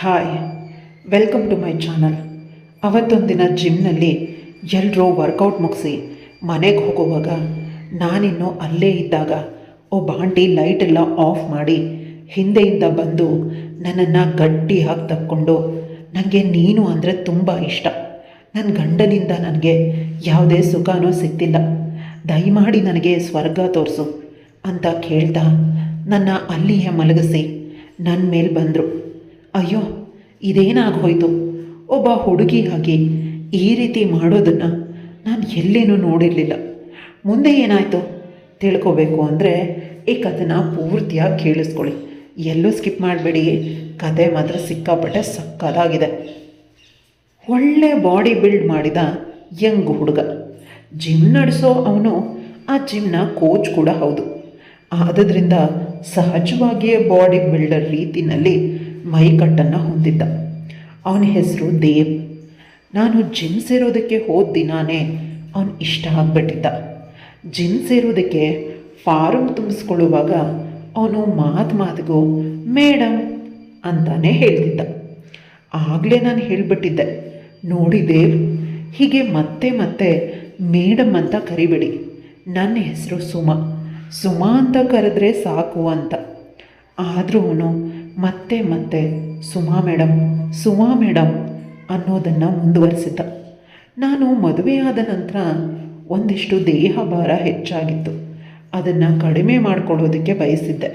Hi, welcome to my channel. ಅವತ್ತೊಂದಿನ ಜಿಮ್ನಲ್ಲಿ ಎಲ್ಲರೂ ವರ್ಕೌಟ್ ಮುಗಿಸಿ ಮನೆಗೆ ಹೋಗುವಾಗ ನಾನಿನ್ನೂ ಅಲ್ಲೇ ಇದ್ದಾಗ ಒಬ್ಬ ಆಂಟಿ ಲೈಟೆಲ್ಲ ಆಫ್ ಮಾಡಿ ಹಿಂದೆಯಿಂದ ಬಂದು ನನ್ನನ್ನು ಗಟ್ಟಿಯಾಗಿ ತಕ್ಕೊಂಡು, ನನಗೆ ನೀನು ಅಂದರೆ ತುಂಬ ಇಷ್ಟ, ನನ್ನ ಗಂಡನಿಂದ ನನಗೆ ಯಾವುದೇ ಸುಖನೂ ಸಿಗ್ತಿಲ್ಲ, ದಯಮಾಡಿ ನನಗೆ ಸ್ವರ್ಗ ತೋರಿಸು ಅಂತ ಕೇಳ್ತಾ ನನ್ನ ಅಲ್ಲಿಯೇ ಮಲಗಿಸಿ ನನ್ನ ಮೇಲೆ ಬಂದರು. ಅಯ್ಯೋ, ಇದೇನಾಗೋಯ್ತು? ಒಬ್ಬ ಹುಡುಗಿಯಾಗಿ ಈ ರೀತಿ ಮಾಡೋದನ್ನು ನಾನು ಎಲ್ಲೇನೂ ನೋಡಿರಲಿಲ್ಲ. ಮುಂದೆ ಏನಾಯಿತು ತಿಳ್ಕೊಬೇಕು ಅಂದರೆ ಈ ಕಥೆನ ಪೂರ್ತಿಯಾಗಿ ಕೇಳಿಸ್ಕೊಳ್ಳಿ, ಎಲ್ಲೂ ಸ್ಕಿಪ್ ಮಾಡಬೇಡಿ. ಕತೆ ಮಾತ್ರ ಸಿಕ್ಕಾಪಟ್ಟೆ ಸಕ್ಕದಾಗಿದೆ. ಒಳ್ಳೆ ಬಾಡಿ ಬಿಲ್ಡ್ ಮಾಡಿದ ಯಂಗ್ ಹುಡುಗ, ಜಿಮ್ ನಡೆಸೋ ಅವನು ಆ ಜಿಮ್ನ ಕೋಚ್ ಕೂಡ ಹೌದು. ಆದ್ದರಿಂದ ಸಹಜವಾಗಿಯೇ ಬಾಡಿ ಬಿಲ್ಡರ್ ರೀತಿಯಲ್ಲಿ ಮೈಕಟ್ಟನ್ನು ಹೊಂದಿದ್ದ. ಅವನ ಹೆಸರು ದೇವ್. ನಾನು ಜಿಮ್ ಸೇರೋದಕ್ಕೆ ಹೋದ ದಿನಾನೇ ಅವನು ಇಷ್ಟ ಆಗಿಬಿಟ್ಟಿದ್ದ. ಜಿಮ್ ಸೇರೋದಕ್ಕೆ ಫಾರಮ್ ತುಂಬಿಸ್ಕೊಳ್ಳುವಾಗ ಅವನು ಮಾತಿಗೂ ಮೇಡಮ್ ಅಂತಾನೆ ಹೇಳ್ತಿದ್ದ. ಆಗಲೇ ನಾನು ಹೇಳಿಬಿಟ್ಟಿದ್ದೆ, ನೋಡಿ ದೇವ್, ಹೀಗೆ ಮತ್ತೆ ಮತ್ತೆ ಮೇಡಮ್ ಅಂತ ಕರಿಬೇಡಿ, ನನ್ನ ಹೆಸರು ಸುಮಾ ಅಂತ ಕರೆದ್ರೆ ಸಾಕು ಅಂತ. ಆದರೂ ಅವನು ಮತ್ತೆ ಮತ್ತೆ ಸುಮಾ ಮೇಡಮ್ ಅನ್ನೋದನ್ನು ಮುಂದುವರಿಸಿದ್ದ. ನಾನು ಮದುವೆಯಾದ ನಂತರ ಒಂದಿಷ್ಟು ದೇಹ ಭಾರ ಹೆಚ್ಚಾಗಿತ್ತು, ಅದನ್ನು ಕಡಿಮೆ ಮಾಡಿಕೊಳ್ಳೋದಕ್ಕೆ ಬಯಸಿದ್ದೆ.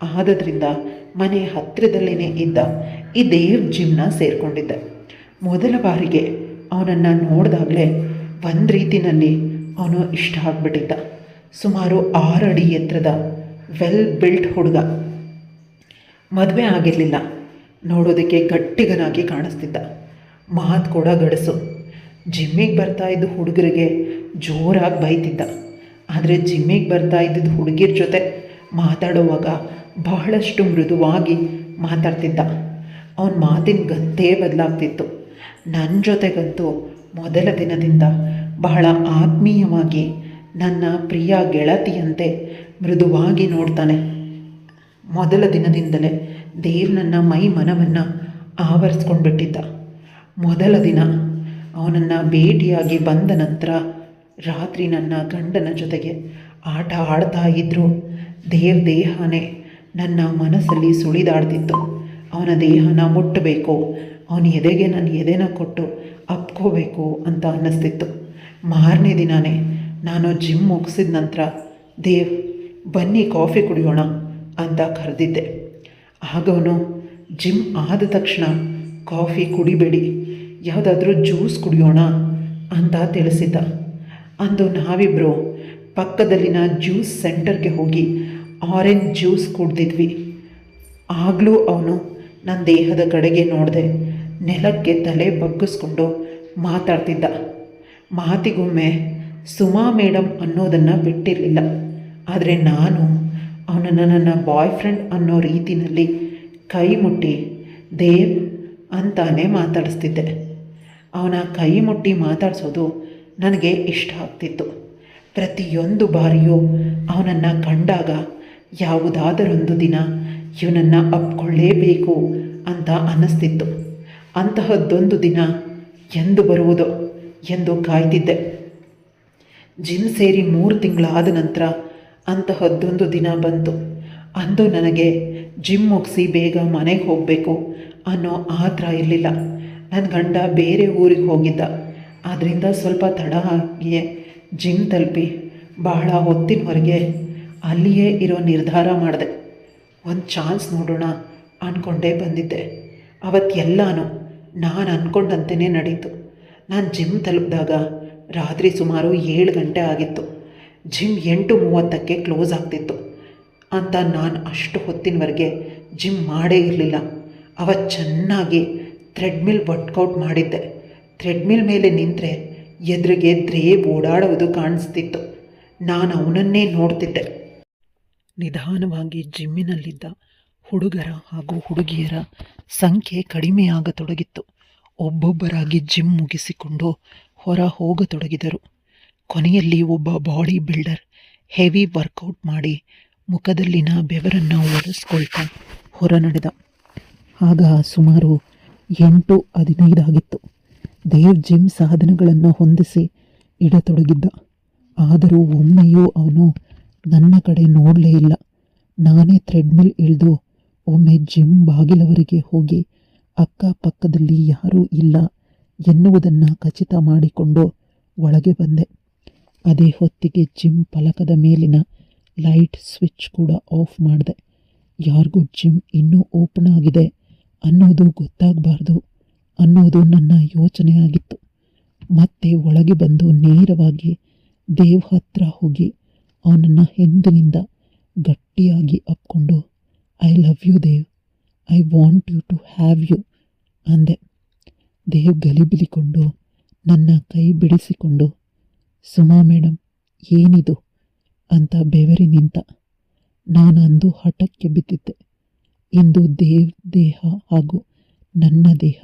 ಆದ್ದರಿಂದ ಮನೆ ಹತ್ತಿರದಲ್ಲೇ ಇದ್ದ ಈ ದೇವ್ ಜಿಮ್ನ ಸೇರಿಕೊಂಡಿದ್ದೆ. ಮೊದಲ ಬಾರಿಗೆ ಅವನನ್ನು ನೋಡಿದಾಗಲೇ ಒಂದು ರೀತಿಯಲ್ಲಿ ಅವನು ಇಷ್ಟ ಆಗಿಬಿಟ್ಟಿದ್ದ. ಸುಮಾರು 6 ಅಡಿ ಎತ್ತರದ ವೆಲ್ ಬಿಲ್ಟ್ ಹುಡುಗ, ಮದುವೆ ಆಗಿರಲಿಲ್ಲ, ನೋಡೋದಕ್ಕೆ ಗಟ್ಟಿಗನಾಗಿ ಕಾಣಿಸ್ತಿದ್ದ, ಮಾತು ಕೂಡ ಗಡಸು. ಜಿಮ್ಮಿಗೆ ಬರ್ತಾ ಇದ್ದ ಹುಡುಗರಿಗೆ ಜೋರಾಗಿ ಬೈತಿದ್ದ. ಆದರೆ ಜಿಮ್ಮಿಗೆ ಬರ್ತಾ ಇದ್ದಿದ್ದ ಹುಡುಗಿರ ಜೊತೆ ಮಾತಾಡುವಾಗ ಬಹಳಷ್ಟು ಮೃದುವಾಗಿ ಮಾತಾಡ್ತಿದ್ದ. ಅವನ ಮಾತಿನ ಗತ್ತೇ ಬದಲಾಗ್ತಿತ್ತು. ನನ್ನ ಜೊತೆಗಂತೂ ಮೊದಲ ದಿನದಿಂದ ಬಹಳ ಆತ್ಮೀಯವಾಗಿ, ನನ್ನ ಪ್ರಿಯ ಗೆಳತಿಯಂತೆ ಮೃದುವಾಗಿ ನೋಡ್ತಾನೆ. ಮೊದಲ ದಿನದಿಂದಲೇ ದೇವ್ ನನ್ನ ಮೈ ಮನವನ್ನು ಆವರಿಸ್ಕೊಂಡ್ಬಿಟ್ಟಿದ್ದ. ಮೊದಲ ದಿನ ಅವನನ್ನು ಭೇಟಿಯಾಗಿ ಬಂದ ನಂತರ ರಾತ್ರಿ ನನ್ನ ಗಂಡನ ಜೊತೆಗೆ ಆಟ ಆಡ್ತಾ ಇದ್ದರೂ ದೇವ್ ದೇಹನೇ ನನ್ನ ಮನಸ್ಸಲ್ಲಿ ಸುಳಿದಾಡ್ತಿತ್ತು. ಅವನ ದೇಹನ ಮುಟ್ಟಬೇಕು, ಅವನ ಎದೆಗೆ ನನ್ನ ಎದೆನ ಕೊಟ್ಟು ಅಪ್ಕೋಬೇಕು ಅಂತ ಅನ್ನಿಸ್ತಿತ್ತು. ಮಾರನೇ ದಿನವೇ ನಾನು ಜಿಮ್ ಮುಗಿಸಿದ ನಂತರ ದೇವ್ ಬನ್ನಿ ಕಾಫಿ ಕುಡಿಯೋಣ ಅಂತ ಕರೆದಿದ್ದೆ. ಆಗವನು ಜಿಮ್ ಆದ ತಕ್ಷಣ ಕಾಫಿ ಕುಡಿಬೇಡಿ, ಯಾವುದಾದ್ರೂ ಜ್ಯೂಸ್ ಕುಡಿಯೋಣ ಅಂತ ತಿಳಿಸಿದ್ದ. ಅಂದು ನಾವಿಬ್ಬರು ಪಕ್ಕದಲ್ಲಿನ ಜ್ಯೂಸ್ ಸೆಂಟರ್ಗೆ ಹೋಗಿ ಆರೆಂಜ್ ಜ್ಯೂಸ್ ಕುಡ್ದಿದ್ವಿ. ಆಗಲೂ ಅವನು ನನ್ನ ದೇಹದ ಕಡೆಗೆ ನೋಡದೆ ನೆಲಕ್ಕೆ ತಲೆ ಬಗ್ಗಿಸ್ಕೊಂಡು ಮಾತಾಡ್ತಿದ್ದ. ಮಾತಿಗೊಮ್ಮೆ ಸುಮಾ ಮೇಡಮ್ ಅನ್ನೋದನ್ನು ಬಿಟ್ಟಿರಲಿಲ್ಲ. ಆದರೆ ನಾನು ಅವನನ್ನು ನನ್ನ ಬಾಯ್ ಫ್ರೆಂಡ್ ಅನ್ನೋ ರೀತಿಯಲ್ಲಿ ಕೈ ಮುಟ್ಟಿ ದೇವ್ ಅಂತಾನೆ ಮಾತಾಡಿಸ್ತಿದ್ದೆ. ಅವನ ಕೈ ಮುಟ್ಟಿ ಮಾತಾಡಿಸೋದು ನನಗೆ ಇಷ್ಟ ಆಗ್ತಿತ್ತು. ಪ್ರತಿಯೊಂದು ಬಾರಿಯೂ ಅವನನ್ನು ಕಂಡಾಗ ಯಾವುದಾದರೊಂದು ದಿನ ಇವನನ್ನು ಅಪ್ಕೊಳ್ಳೇಬೇಕು ಅಂತ ಅನ್ನಿಸ್ತಿತ್ತು. ಅಂತಹದ್ದೊಂದು ದಿನ ಎಂದು ಬರುವುದೋ ಎಂದು ಕಾಯ್ತಿದ್ದೆ. ಜಿಮ್ ಸೇರಿ 3 ತಿಂಗಳಾದ ನಂತರ ಅಂತಹದ್ದೊಂದು ದಿನ ಬಂತು. ಅಂದು ನನಗೆ ಜಿಮ್ ಮುಗಿಸಿ ಬೇಗ ಮನೆಗೆ ಹೋಗಬೇಕು ಅನ್ನೋ ಆತರ ಇರಲಿಲ್ಲ. ನನ್ನ ಗಂಡ ಬೇರೆ ಊರಿಗೆ ಹೋಗಿದ್ದ. ಆದ್ದರಿಂದ ಸ್ವಲ್ಪ ತಡ ಆಗಿಯೇ ಜಿಮ್ ತಲುಪಿ ಬಹಳ ಹೊತ್ತಿನವರೆಗೆ ಅಲ್ಲಿಯೇ ಇರೋ ನಿರ್ಧಾರ ಮಾಡಿದೆ. ಒಂದು ಚಾನ್ಸ್ ನೋಡೋಣ ಅಂದ್ಕೊಂಡೇ ಬಂದಿದ್ದೆ. ಅವತ್ತೆಲ್ಲನೂ ನಾನು ಅಂದ್ಕೊಂಡಂತೆಯೇ ನಡೀತು. ನಾನು ಜಿಮ್ ತಲುಪಿದಾಗ ರಾತ್ರಿ ಸುಮಾರು 7 ಗಂಟೆ ಆಗಿತ್ತು. ಜಿಮ್ 8:30ಕ್ಕೆ ಕ್ಲೋಸ್ ಆಗ್ತಿತ್ತು ಅಂತ ನಾನು ಅಷ್ಟು ಹೊತ್ತಿನವರೆಗೆ ಜಿಮ್ ಮಾಡೇ ಇರಲಿಲ್ಲ. ಅವತ್ತು ಚೆನ್ನಾಗಿ ಥ್ರೆಡ್ಮಿಲ್ ವರ್ಕೌಟ್ ಮಾಡಿದ್ದೆ. ಥ್ರೆಡ್ಮಿಲ್ ಮೇಲೆ ನಿಂತರೆ ಎದುರಿಗೆ ದ್ರೇಬ್ ಓಡಾಡುವುದು ಕಾಣಿಸ್ತಿತ್ತು. ನಾನು ಅವನನ್ನೇ ನೋಡ್ತಿದ್ದೆ. ನಿಧಾನವಾಗಿ ಜಿಮ್ಮಿನಲ್ಲಿದ್ದ ಹುಡುಗರ ಹಾಗೂ ಹುಡುಗಿಯರ ಸಂಖ್ಯೆ ಕಡಿಮೆಯಾಗತೊಡಗಿತ್ತು. ಒಬ್ಬೊಬ್ಬರಾಗಿ ಜಿಮ್ ಮುಗಿಸಿಕೊಂಡು ಹೊರ ಹೋಗತೊಡಗಿದರು. ಕೊನೆಯಲ್ಲಿ ಒಬ್ಬ ಬಾಡಿ ಬಿಲ್ಡರ್ ಹೆವಿ ವರ್ಕೌಟ್ ಮಾಡಿ ಮುಖದಲ್ಲಿನ ಬೆವರನ್ನು ಒರೆಸ್ಕೊಳ್ತಾ ಹೊರ ನಡೆದ. ಆಗ ಸುಮಾರು 8-15 ಆಗಿತ್ತು. ದೇವ್ ಜಿಮ್ ಸಾಧನಗಳನ್ನು ಹೊಂದಿಸಿ ಇಡತೊಡಗಿದ್ದ. ಆದರೂ ಒಮ್ಮೆಯೂ ಅವನು ನನ್ನ ಕಡೆ ನೋಡಲೇ ಇಲ್ಲ. ನಾನೇ ಥ್ರೆಡ್ಮಿಲ್ ಇಳಿದು ಒಮ್ಮೆ ಜಿಮ್ ಬಾಗಿಲವರೆಗೆ ಹೋಗಿ ಅಕ್ಕಪಕ್ಕದಲ್ಲಿ ಯಾರೂ ಇಲ್ಲ ಎನ್ನುವುದನ್ನು ಖಚಿತ ಮಾಡಿಕೊಂಡು ಒಳಗೆ ಬಂದೆ. ಅದೇ ಹೊತ್ತಿಗೆ ಜಿಮ್ ಫಲಕದ ಮೇಲಿನ ಲೈಟ್ ಸ್ವಿಚ್ ಕೂಡ ಆಫ್ ಮಾಡಿದೆ. ಯಾರಿಗೂ ಜಿಮ್ ಇನ್ನೂ ಓಪನ್ ಆಗಿದೆ ಅನ್ನೋದು ಗೊತ್ತಾಗಬಾರ್ದು ಅನ್ನೋದು ನನ್ನ ಯೋಚನೆ ಆಗಿತ್ತು. ಮತ್ತೆ ಒಳಗೆ ಬಂದು ನೇರವಾಗಿ ದೇವ್ ಹತ್ರ ಹೋಗಿ ಅವನನ್ನು ಹಿಂದಿನಿಂದ ಗಟ್ಟಿಯಾಗಿ ಅಪ್ಕೊಂಡು, I love you Dev, I want you to have you ಅಂದೆ. ದೇವ್ ಗಲಿಬಿಲಿಕೊಂಡು ನನ್ನ ಕೈ ಬಿಡಿಸಿಕೊಂಡು, ಸುಮಾ ಮೇಡಮ್ ಏನಿದು ಅಂತ ಬೆವರಿ ನಿಂತ. ನಾನಂದು ಹಠಕ್ಕೆ ಬಿದ್ದಿದ್ದೆ. ಇಂದು ದೇವ್ ದೇಹ ಹಾಗೂ ನನ್ನ ದೇಹ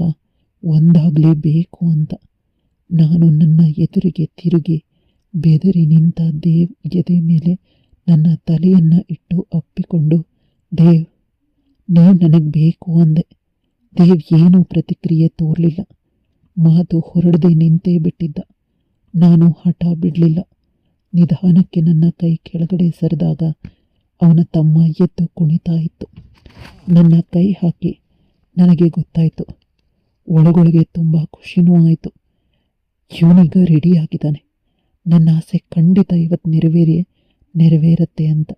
ಒಂದಾಗಲೇಬೇಕು ಅಂತ. ನಾನು ನನ್ನ ಎದುರಿಗೆ ತಿರುಗಿ ಬೆದರಿ ನಿಂತ ದೇವ್ ಎದೆ ಮೇಲೆ ನನ್ನ ತಲೆಯನ್ನು ಇಟ್ಟು ಅಪ್ಪಿಕೊಂಡು, ದೇವ್ ನೀವು ನನಗೆ ಬೇಕು ಅಂದೆ. ದೇವ್ ಏನೂ ಪ್ರತಿಕ್ರಿಯೆ ತೋರಲಿಲ್ಲ. ಮಾತು ಹೊರಡದೆ ನಿಂತೇ ಬಿಟ್ಟಿದ್ದ. ನಾನು ಹಠ ಬಿಡಲಿಲ್ಲ. ನಿಧಾನಕ್ಕೆ ನನ್ನ ಕೈ ಕೆಳಗಡೆ ಸರಿದಾಗ ಅವನ ತಮ್ಮ ಎದ್ದು ಕುಣಿತಾ ಇತ್ತು. ನನ್ನ ಕೈ ಹಾಕಿ ನನಗೆ ಗೊತ್ತಾಯಿತು. ಒಳಗೊಳಗೆ ತುಂಬ ಖುಷಿನೂ ಆಯಿತು. ಇವನೀಗ ರೆಡಿಯಾಗಿದ್ದಾನೆ, ನನ್ನ ಆಸೆ ಖಂಡಿತ ಇವತ್ತು ನೆರವೇರತ್ತೆ ಅಂತ.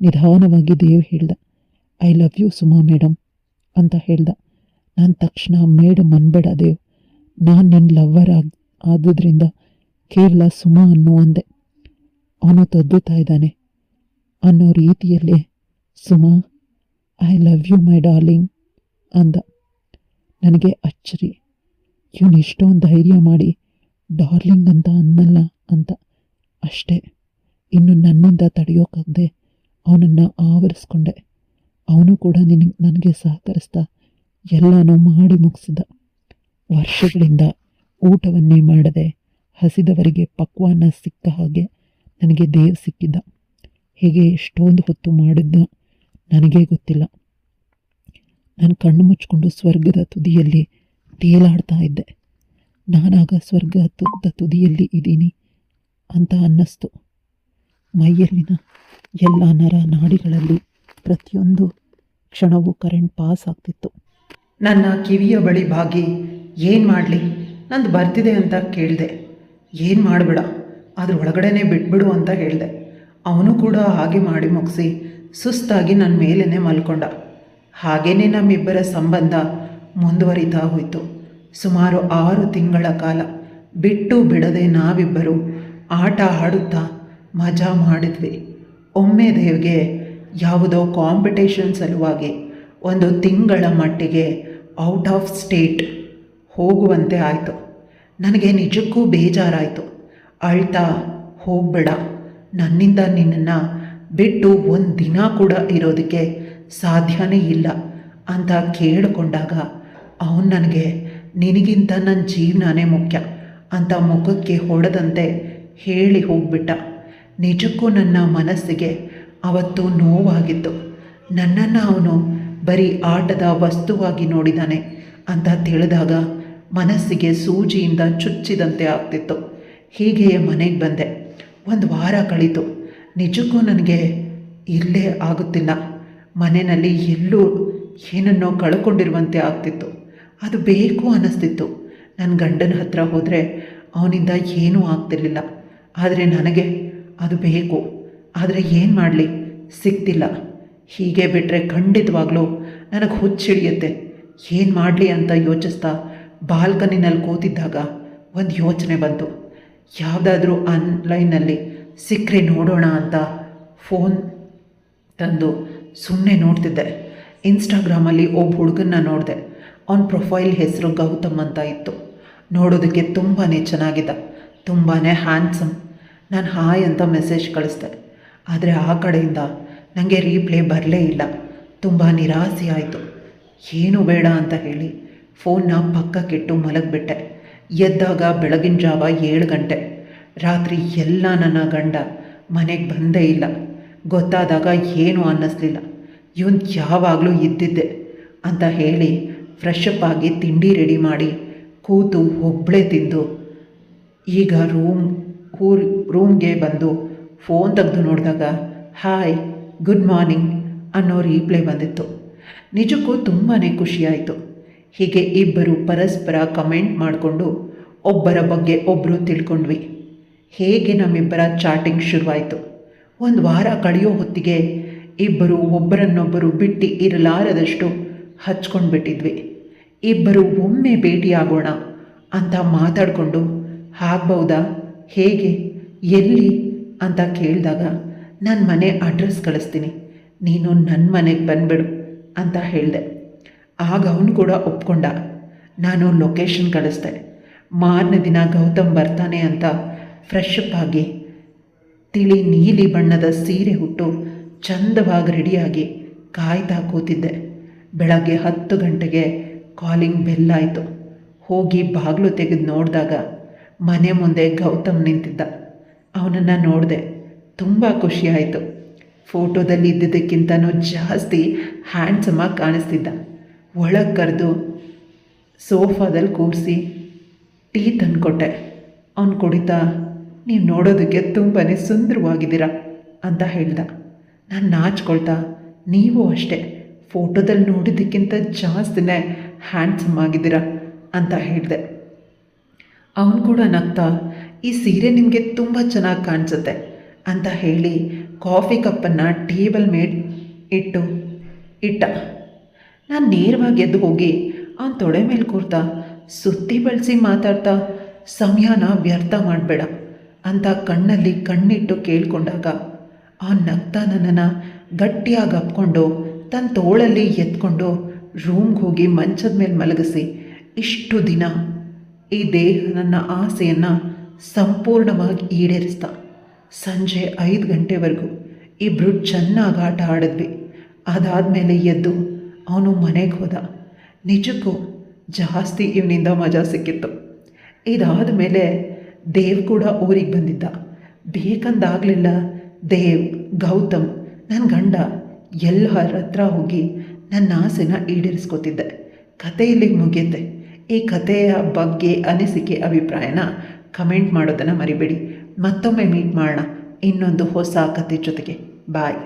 ನಿಧಾನವಾಗಿ ದೇವ್ ಹೇಳ್ದ, I love you Suma madam ಅಂತ ಹೇಳ್ದ. ನಾನು ತಕ್ಷಣ ಮೇಡಮ್ ಅನ್ಬೇಡ ದೇವ್, ನಾನು ನಿನ್ನ ಲವ್ವರ್ ಆದುದರಿಂದ ಕೇವಲ ಸುಮಾ ಅನ್ನೋ ಅಂದೆ. ಅವನು ತದ್ದುತ್ತಾ ಇದ್ದಾನೆ ಅನ್ನೋ ರೀತಿಯಲ್ಲೇ, Suma I love you my darling ಅಂದ. ನನಗೆ ಅಚ್ಚರಿ, ಇವನು ಇಷ್ಟೊಂದು ಧೈರ್ಯ ಮಾಡಿ ಡಾರ್ಲಿಂಗ್ ಅಂತ ಅನ್ನಲ್ಲ ಅಂತ. ಅಷ್ಟೇ, ಇನ್ನು ನನ್ನಿಂದ ತಡೆಯೋಕ್ಕಾಗದೆ ಅವನನ್ನು ಆವರಿಸ್ಕೊಂಡೆ. ಅವನು ಕೂಡ ನನಗೆ ಸಹಕರಿಸ್ತಾ ಎಲ್ಲನೂ ಮಾಡಿ ಮುಗಿಸಿದ. ವರ್ಷಗಳಿಂದ ಊಟವನ್ನೇ ಮಾಡದೆ ಹಸಿದವರಿಗೆ ಪಕ್ವಾನ ಸಿಕ್ಕ ಹಾಗೆ ನನಗೆ ದೇವ್ ಸಿಕ್ಕಿದ್ದ. ಹೇಗೆ ಎಷ್ಟೊಂದು ಹೊತ್ತು ಮಾಡಿದ್ದ ನನಗೇ ಗೊತ್ತಿಲ್ಲ. ನಾನು ಕಣ್ಣು ಮುಚ್ಚಿಕೊಂಡು ಸ್ವರ್ಗದ ತುದಿಯಲ್ಲಿ ತೇಲಾಡ್ತಾ ಇದ್ದೆ. ನಾನಾಗ ಸ್ವರ್ಗದ ತುದಿಯಲ್ಲಿ ಇದ್ದೀನಿ ಅಂತ ಅನ್ನಿಸ್ತು. ಮೈಯಲ್ಲಿನ ಎಲ್ಲ ನರ ನಾಡಿಗಳಲ್ಲಿ ಪ್ರತಿಯೊಂದು ಕ್ಷಣವೂ ಕರೆಂಟ್ ಪಾಸ್ ಆಗ್ತಿತ್ತು. ನನ್ನ ಕಿವಿಯ ಬಳಿ ಬಾಗಿ ಏನು ಮಾಡಲಿ, ನಂದು ಬರ್ತಿದೆ ಅಂತ ಕೇಳಿದೆ. ಏನು ಮಾಡಬೇಡ, ಅದ್ರ ಒಳಗಡೆನೇ ಬಿಟ್ಬಿಡು ಅಂತ ಹೇಳಿದೆ. ಅವನು ಕೂಡ ಹಾಗೆ ಮಾಡಿ ಮುಗಿಸಿ ಸುಸ್ತಾಗಿ ನನ್ನ ಮೇಲೇ ಮಲ್ಕೊಂಡ. ಹಾಗೇನೆ ನಮ್ಮಿಬ್ಬರ ಸಂಬಂಧ ಮುಂದುವರಿತಾ ಹೋಯಿತು. ಸುಮಾರು 6 ತಿಂಗಳ ಕಾಲ ಬಿಟ್ಟು ಬಿಡದೆ ನಾವಿಬ್ಬರು ಆಟ ಆಡುತ್ತಾ ಮಜಾ ಮಾಡಿದ್ವಿ. ಒಮ್ಮೆ ದೇವ್ಗೆ ಯಾವುದೋ ಕಾಂಪಿಟೇಷನ್ ಸಲುವಾಗಿ 1 ತಿಂಗಳ ಮಟ್ಟಿಗೆ ಔಟ್ ಆಫ್ ಸ್ಟೇಟ್ ಹೋಗುವಂತೆ ಆಯಿತು. ನನಗೆ ನಿಜಕ್ಕೂ ಬೇಜಾರಾಯಿತು. ಅಳ್ತಾ, ಹೋಗಬೇಡ, ನನ್ನಿಂದ ನಿನ್ನನ್ನು ಬಿಟ್ಟು 1 ದಿನ ಕೂಡ ಇರೋದಕ್ಕೆ ಸಾಧ್ಯನೇ ಇಲ್ಲ ಅಂತ ಕೇಳಿಕೊಂಡಾಗ ಅವನು ನನಗೆ, ನಿನಗಿಂತ ನನ್ನ ಜೀವನನೇ ಮುಖ್ಯ ಅಂತ ಮುಖಕ್ಕೆ ಹೊಡೆದಂತೆ ಹೇಳಿ ಹೋಗ್ಬಿಟ್ಟ. ನಿಜಕ್ಕೂ ನನ್ನ ಮನಸ್ಸಿಗೆ ಅವತ್ತು ನೋವಾಗಿತ್ತು. ನನ್ನನ್ನು ಅವನು ಬರೀ ಆಟದ ವಸ್ತುವಾಗಿ ನೋಡಿದ್ದಾನೆ ಅಂತ ತಿಳಿದಾಗ ಮನಸ್ಸಿಗೆ ಸೂಜಿಯಿಂದ ಚುಚ್ಚಿದಂತೆ ಆಗ್ತಿತ್ತು. ಹೀಗೆಯೇ ಮನೆಗೆ ಬಂದೆ. 1 ವಾರ ಕಳೀತು. ನಿಜಕ್ಕೂ ನನಗೆ ಇಲ್ಲೇ ಆಗುತ್ತಿಲ್ಲ. ಮನೆಯಲ್ಲಿ ಎಲ್ಲೂ ಏನನ್ನೋ ಕಳ್ಕೊಂಡಿರುವಂತೆ ಆಗ್ತಿತ್ತು. ಅದು ಬೇಕು ಅನ್ನಿಸ್ತಿತ್ತು. ನನ್ನ ಗಂಡನ ಹತ್ರ ಹೋದರೆ ಅವನಿಂದ ಏನೂ ಆಗ್ತಿರ್ಲಿಲ್ಲ. ಆದರೆ ನನಗೆ ಅದು ಬೇಕು. ಆದರೆ ಏನು ಮಾಡಲಿ, ಸಿಗ್ತಿಲ್ಲ. ಹೀಗೆ ಬಿಟ್ಟರೆ ಖಂಡಿತವಾಗ್ಲೂ ನನಗೆ ಹುಚ್ಚಿಡಿಯುತ್ತೆ. ಏನು ಮಾಡಲಿ ಅಂತ ಯೋಚಿಸ್ತಾ ಬಾಲ್ಕನಿನಲ್ಲಿ ಕೂತಿದ್ದಾಗ ಒಂದು ಯೋಚನೆ ಬಂತು. ಯಾವುದಾದ್ರೂ ಆನ್ಲೈನಲ್ಲಿ ಸಿಕ್ಕರೆ ನೋಡೋಣ ಅಂತ ಫೋನ್ ತಂದು ಸುಮ್ಮನೆ ನೋಡ್ತಿದ್ದೆ. ಇನ್ಸ್ಟಾಗ್ರಾಮಲ್ಲಿ ಒಬ್ಬ ಹುಡುಗನ್ನ ನೋಡಿದೆ. ಅವನ ಪ್ರೊಫೈಲ್ ಹೆಸರು ಗೌತಮ್ ಅಂತ ಇತ್ತು. ನೋಡೋದಕ್ಕೆ ತುಂಬಾ ಚೆನ್ನಾಗಿದ್ದ, ತುಂಬಾ ಹ್ಯಾಂಡ್ಸಮ್. ನಾನು ಹಾಯ್ ಅಂತ ಮೆಸೇಜ್ ಕಳಿಸ್ದೆ. ಆದರೆ ಆ ಕಡೆಯಿಂದ ನನಗೆ ರೀಪ್ಲೇ ಬರಲೇ ಇಲ್ಲ. ತುಂಬ ನಿರಾಸೆ ಆಯಿತು. ಏನೂ ಬೇಡ ಅಂತ ಹೇಳಿ ಫೋನ್ನ ಪಕ್ಕಕ್ಕಿಟ್ಟು ಮಲಗಿಬಿಟ್ಟೆ. ಎದ್ದಾಗ ಬೆಳಗಿನ ಜಾವ 7 ಗಂಟೆ. ರಾತ್ರಿ ಎಲ್ಲ ನನ್ನ ಗಂಡ ಮನೆಗೆ ಬಂದೇ ಇಲ್ಲ. ಗೊತ್ತಾದಾಗ ಏನೂ ಅನ್ನಿಸ್ಲಿಲ್ಲ. ಇವನು ಯಾವಾಗಲೂ ಇದ್ದಿದ್ದೆ. ಅಂತ ಹೇಳಿ ಫ್ರೆಶ್ ಅಪ್ ಆಗಿ ತಿಂಡಿ ರೆಡಿ ಮಾಡಿ ಕೂತು ಒಬ್ಬಳೇ ತಿಂದು ಈಗ ರೂಮ್ಗೆ ಬಂದು ಫೋನ್ ತೆಗೆದು ನೋಡಿದಾಗ ಹಾಯ್ ಗುಡ್ ಮಾರ್ನಿಂಗ್ ಅನ್ನೋ ರೀಪ್ಲೈ ಬಂದಿತ್ತು. ನಿಜಕ್ಕೂ ತುಂಬಾ ಖುಷಿಯಾಯಿತು. ಹೀಗೆ ಇಬ್ಬರು ಪರಸ್ಪರ ಕಮೆಂಟ್ ಮಾಡಿಕೊಂಡು ಒಬ್ಬರ ಬಗ್ಗೆ ಒಬ್ಬರು ತಿಳ್ಕೊಂಡ್ವಿ. ಹೇಗೆ ನಮ್ಮಿಬ್ಬರ ಚಾಟಿಂಗ್ ಶುರುವಾಯಿತು. ಒಂದು ವಾರ ಕಳೆಯೋ ಹೊತ್ತಿಗೆ ಇಬ್ಬರು ಒಬ್ಬರನ್ನೊಬ್ಬರು ಬಿಟ್ಟು ಇರಲಾರದಷ್ಟು ಹಚ್ಕೊಂಡು ಬಿಟ್ಟಿದ್ವಿ. ಇಬ್ಬರು ಒಮ್ಮೆ ಭೇಟಿಯಾಗೋಣ ಅಂತ ಮಾತಾಡಿಕೊಂಡು ಆಗ್ಬಹುದಾ, ಹೇಗೆ, ಎಲ್ಲಿ ಅಂತ ಕೇಳಿದಾಗ ನನ್ನ ಮನೆ ಅಡ್ರೆಸ್ ಕಳಿಸ್ತೀನಿ, ನೀನು ನನ್ನ ಮನೆಗೆ ಬಂದುಬಿಡು ಅಂತ ಹೇಳಿದೆ. ಆಗ ಅವನು ಕೂಡ ಒಪ್ಕೊಂಡ. ನಾನು ಲೊಕೇಶನ್ ಕಳಿಸ್ದೆ. ಮಾರನೇ ದಿನ ಗೌತಮ್ ಬರ್ತಾನೆ ಅಂತ ಫ್ರೆಶ್ ಅಪ್ ಆಗಿ ತಿಳಿ ನೀಲಿ ಬಣ್ಣದ ಸೀರೆ ಉಟ್ಟು ಚಂದವಾಗಿ ರೆಡಿಯಾಗಿ ಕಾಯ್ತಾ ಕೂತಿದ್ದೆ. ಬೆಳಗ್ಗೆ 10 ಗಂಟೆಗೆ ಕಾಲಿಂಗ್ ಬೆಲ್ ಆಯಿತು. ಹೋಗಿ ಬಾಗಿಲು ತೆಗೆದು ನೋಡಿದಾಗ ಮನೆ ಮುಂದೆ ಗೌತಮ್ ನಿಂತಿದ್ದ. ಅವನನ್ನು ನೋಡಿದೆ, ತುಂಬ ಖುಷಿಯಾಯಿತು. ಫೋಟೋದಲ್ಲಿ ಇದ್ದಿದ್ದಕ್ಕಿಂತನೂ ಜಾಸ್ತಿ ಹ್ಯಾಂಡ್ಸಮಾಗಿ ಕಾಣಿಸ್ತಿದ್ದ. ಒಳಗೆ ಕರೆದು ಸೋಫಾದಲ್ಲಿ ಕೂರಿಸಿ ಟೀ ತಂದುಕೊಟ್ಟೆ. ಅವನು ಕುಡಿತಾ, ನೀವು ನೋಡೋದಕ್ಕೆ ತುಂಬಾ ಸುಂದರವಾಗಿದ್ದೀರಾ ಅಂತ ಹೇಳ್ದ. ನಾನು ನಾಚ್ಕೊಳ್ತಾ, ನೀವು ಅಷ್ಟೇ, ಫೋಟೋದಲ್ಲಿ ನೋಡಿದ್ದಕ್ಕಿಂತ ಜಾಸ್ತಿನೇ ಹ್ಯಾಂಡ್ಸಮ್ ಆಗಿದ್ದೀರಾ ಅಂತ ಹೇಳಿದೆ. ಅವನು ಕೂಡ ನಗ್ತಾ, ಈ ಸೀರೆ ನಿಮಗೆ ತುಂಬ ಚೆನ್ನಾಗಿ ಕಾಣಿಸುತ್ತೆ ಅಂತ ಹೇಳಿ ಕಾಫಿ ಕಪ್ಪನ್ನು ಟೇಬಲ್ ಮೇಲೆ ಇಟ್ಟ. ನಾನು ನೇರವಾಗಿ ಎದ್ದು ಹೋಗಿ ಅವನ ತೊಡೆ ಮೇಲೆ ಕೂರ್ತಾ ಸುತ್ತಿ ಬಳಸಿ ಮಾತಾಡ್ತಾ, ಸಮಯನ ವ್ಯರ್ಥ ಮಾಡಬೇಡ ಅಂತ ಕಣ್ಣಲ್ಲಿ ಕಣ್ಣಿಟ್ಟು ಕೇಳಿಕೊಂಡಾಗ ಅವನು ನಗ್ತಾ ನನ್ನನ್ನು ಗಟ್ಟಿಯಾಗಿ ಅಪ್ಕೊಂಡು ತನ್ನ ತೋಳಲ್ಲಿ ಎತ್ಕೊಂಡು ರೂಮ್ಗೆ ಹೋಗಿ ಮಂಚದ ಮೇಲೆ ಮಲಗಿಸಿ ಇಷ್ಟು ದಿನ ಈ ನನ್ನ ಆಸೆಯನ್ನು ಸಂಪೂರ್ಣವಾಗಿ ಈಡೇರಿಸ್ದ. ಸಂಜೆ 5 ಗಂಟೆವರೆಗೂ ಇಬ್ಬರು ಚೆನ್ನಾಗಿ ಆಟ ಆಡಿದ್ವಿ. ಅದಾದಮೇಲೆ ಎದ್ದು ಅವನು ಮನೆಗೆ ಹೋದ. ನಿಜಕ್ಕೂ ಜಾಸ್ತಿ ಇವನಿಂದ ಮಜಾ ಸಿಕ್ಕಿತ್ತು. ಇದಾದ ಮೇಲೆ ದೇವ್ ಕೂಡ ಊರಿಗೆ ಬಂದಿದ್ದ. ಬೇಕಂದಾಗಲಿಲ್ಲ ದೇವ್, ಗೌತಮ್, ನನ್ನ ಗಂಡ ಎಲ್ಲರ ಹತ್ರ ಹೋಗಿ ನನ್ನ ಆಸೆನ ಈಡೇರಿಸ್ಕೊತಿದ್ದೆ. ಕತೆ ಇಲ್ಲಿಗೆ ಮುಗಿಯುತ್ತೆ. ಈ ಕಥೆಯ ಬಗ್ಗೆ ಅನಿಸಿಕೆ ಅಭಿಪ್ರಾಯನ ಕಮೆಂಟ್ ಮಾಡೋದನ್ನು ಮರಿಬೇಡಿ. ಮತ್ತೊಮ್ಮೆ ಮೀಟ್ ಮಾಡೋಣ ಇನ್ನೊಂದು ಹೊಸ ಕತೆ ಜೊತೆಗೆ. ಬಾಯ್.